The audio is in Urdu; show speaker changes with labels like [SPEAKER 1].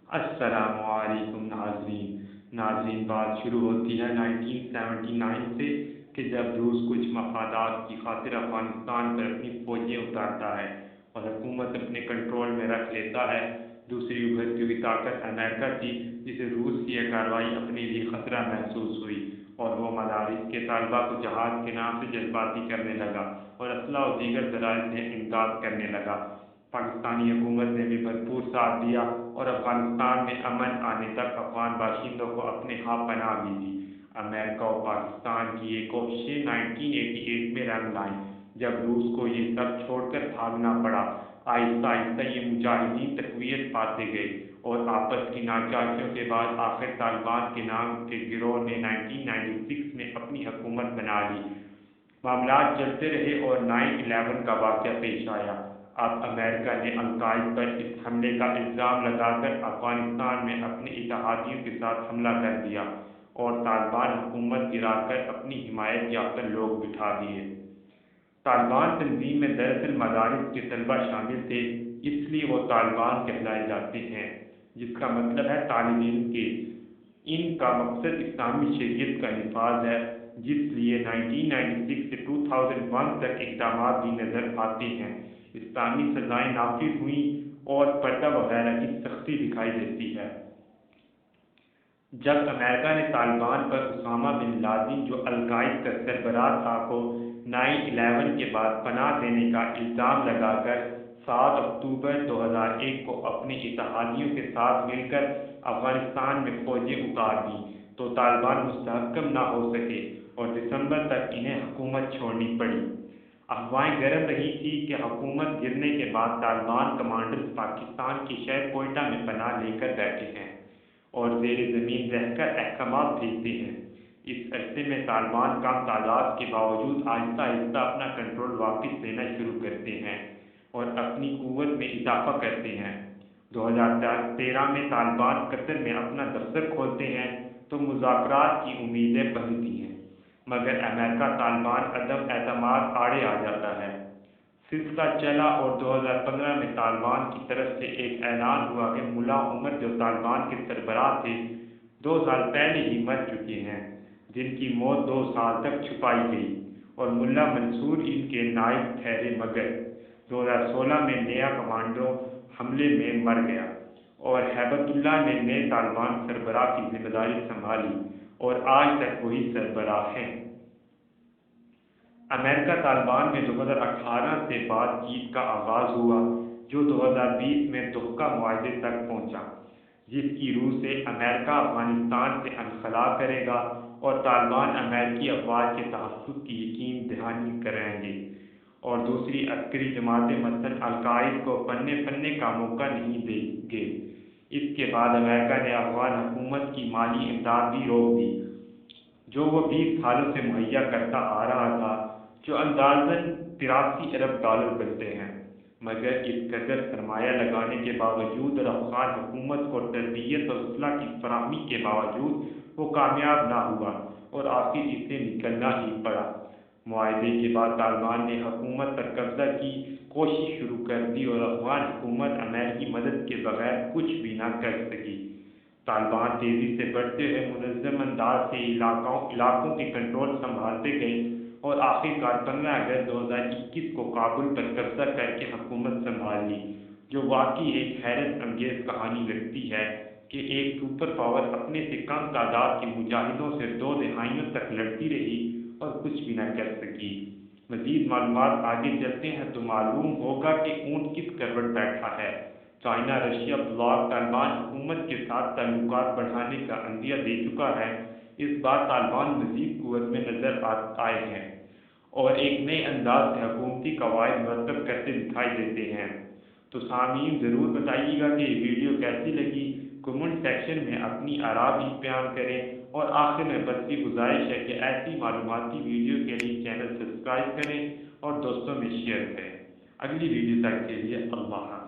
[SPEAKER 1] السلام علیکم ناظرین بات شروع ہوتی ہے 1979 سے کہ جب روس کچھ مفادات کی خاطر افغانستان پر اپنی فوجیں اتارتا ہے اور حکومت اپنے کنٹرول میں رکھ لیتا ہے۔ دوسری ابھرتی ہوئی طاقت امریکہ تھی، جسے روس کی یہ کارروائی اپنے لیے خطرہ محسوس ہوئی اور وہ مدارس کے طالبہ کو جہاد کے نام سے جذباتی کرنے لگا اور اسلحہ و دیگر ذرائع سے امداد کرنے لگا۔ پاکستانی حکومت نے بھی بھرپور ساتھ دیا اور افغانستان میں امن آنے تک افغان باشندوں کو اپنے ہاں پناہ بھی دی۔ امریکہ اور پاکستان کی یہ کوششیں 1988 میں رنگ لائیں، جب روس کو یہ سب چھوڑ کر بھاگنا پڑا۔ آہستہ آہستہ یہ مجاہدین تقویت پاتے گئے اور آپس کی ناچاکیوں کے بعد آخر طالبان کے نام کے گروہ نے 1996 میں اپنی حکومت بنا لی۔ معاملات چلتے رہے اور 9/11 کا واقعہ پیش آیا۔ اب امریکہ نے القاعدہ پر اس حملے کا الزام لگا کر افغانستان میں اپنے اتحادیوں کے ساتھ حملہ کر دیا اور طالبان حکومت گرا کر اپنی حمایت یافتہ لوگ بٹھا دیے۔ طالبان تنظیم میں دراصل مدارس کے طلبہ شامل تھے، اس لیے وہ طالبان کہلائے جاتے ہیں، جس کا مطلب ہے طالب علم کے۔ ان کا مقصد اسلامی شریعت کا نفاذ ہے، جس لیے 1996 سے 2001 تک اقدامات بھی نظر آتے ہیں۔ اسلامی سزائیں نافذ ہوئیں اور پردہ وغیرہ کی سختی دکھائی دیتی ہے۔ جب امریکہ نے طالبان پر اسامہ بن لادن، جو القاعدہ کا سربراہ تھا، کو 9/11 کے بعد پناہ دینے کا الزام لگا کر 7 اکتوبر 2001 کو اپنے اتحادیوں کے ساتھ مل کر افغانستان میں فوجیں اتار دیں تو طالبان مستحکم نہ ہو سکے اور دسمبر تک انہیں حکومت چھوڑنی پڑی۔ افواہیں گرم رہی تھی کہ حکومت گرنے کے بعد طالبان کمانڈرز پاکستان کے شہر کوئٹہ میں پناہ لے کر بیٹھے ہیں اور زیر زمین رہ کر احکامات بھیجتے ہیں۔ اس عرصے میں طالبان کم تعداد کے باوجود آہستہ آہستہ اپنا کنٹرول واپس لینا شروع کرتے ہیں اور اپنی قوت میں اضافہ کرتے ہیں۔ 2013 میں طالبان قطر میں اپنا دفتر کھولتے ہیں تو مذاکرات کی امیدیں بنتی ہیں، مگر امریکہ طالبان عدم اعتماد آڑے آ جاتا ہے۔ سلسلہ چلا اور 2015 میں طالبان کی طرف سے ایک اعلان ہوا کہ ملا عمر، جو طالبان کے سربراہ تھے، 2 سال پہلے ہی مر چکے ہیں، جن کی موت 2 سال تک چھپائی گئی، اور ملا منصور ان کے نائب ٹھہرے، مگر 2016 میں نیا کمانڈو حملے میں مر گیا اور ہیبت اللہ نے نئے طالبان سربراہ کی ذمہ داری سنبھالی اور آج تک وہی سربراہ ہیں۔ امریکہ طالبان میں 2018 سے بات چیت کا آغاز ہوا، جو 2020 میں دوحہ معاہدے تک پہنچا، جس کی روح سے امریکہ افغانستان سے انخلا کرے گا اور طالبان امریکی افواج کے تحفظ کی یقین دہانی کریں گے اور دوسری عسکری جماعتیں مثلاً القاعدہ کو پننے کا موقع نہیں دیں گے۔ اس کے بعد امریکہ نے افغان حکومت کی مالی امداد بھی روک دی، جو وہ 20 سالوں سے مہیا کرتا آ رہا تھا، جو اندازاً 83 ارب ڈالر بنتے ہیں، مگر اس قدر سرمایہ لگانے کے باوجود اور افغان حکومت کو تربیت اور اسلحہ کی فراہمی کے باوجود وہ کامیاب نہ ہوا اور آخر اسے نکلنا ہی پڑا۔ معاہدے کے بعد طالبان نے حکومت پر قبضہ کی کوشش شروع کر دی اور افغان حکومت امریکی مدد کے بغیر کچھ بھی نہ کر سکی۔ طالبان تیزی سے بڑھتے ہوئے منظم انداز سے علاقوں کے کنٹرول سنبھالتے گئے اور آخر کار 15 اگست 2021 کو کابل پر قبضہ کر کے حکومت سنبھال لی، جو واقعی ایک حیرت انگیز کہانی لگتی ہے کہ ایک سپر پاور اپنے سے کم تعداد کے مجاہدوں سے 2 دہائیوں تک لڑتی رہی اور کچھ بھی نہ کر سکی۔ مزید معلومات آگے چلتے ہیں تو معلوم ہوگا کہ اونٹ کس کروٹ بیٹھا ہے۔ چائنا رشیا بلاک طالبان حکومت کے ساتھ تعلقات بڑھانے کا عندیہ دے چکا ہے۔ اس بار طالبان مزید قوت میں نظر آئے ہیں اور ایک نئے انداز سے حکومتی قواعد مرتب کرتے دکھائی دیتے ہیں۔ تو سامعین ضرور بتائیے گا کہ یہ ویڈیو کیسی لگی، کمنٹ سیکشن میں اپنی آراء بھی بیان کریں، اور آخر میں بس یہ گزارش ہے کہ ایسی معلوماتی ویڈیو کے لیے چینل سبسکرائب کریں اور دوستوں میں شیئر کریں۔ اگلی ویڈیو تک کے لیے اللہ حافظ۔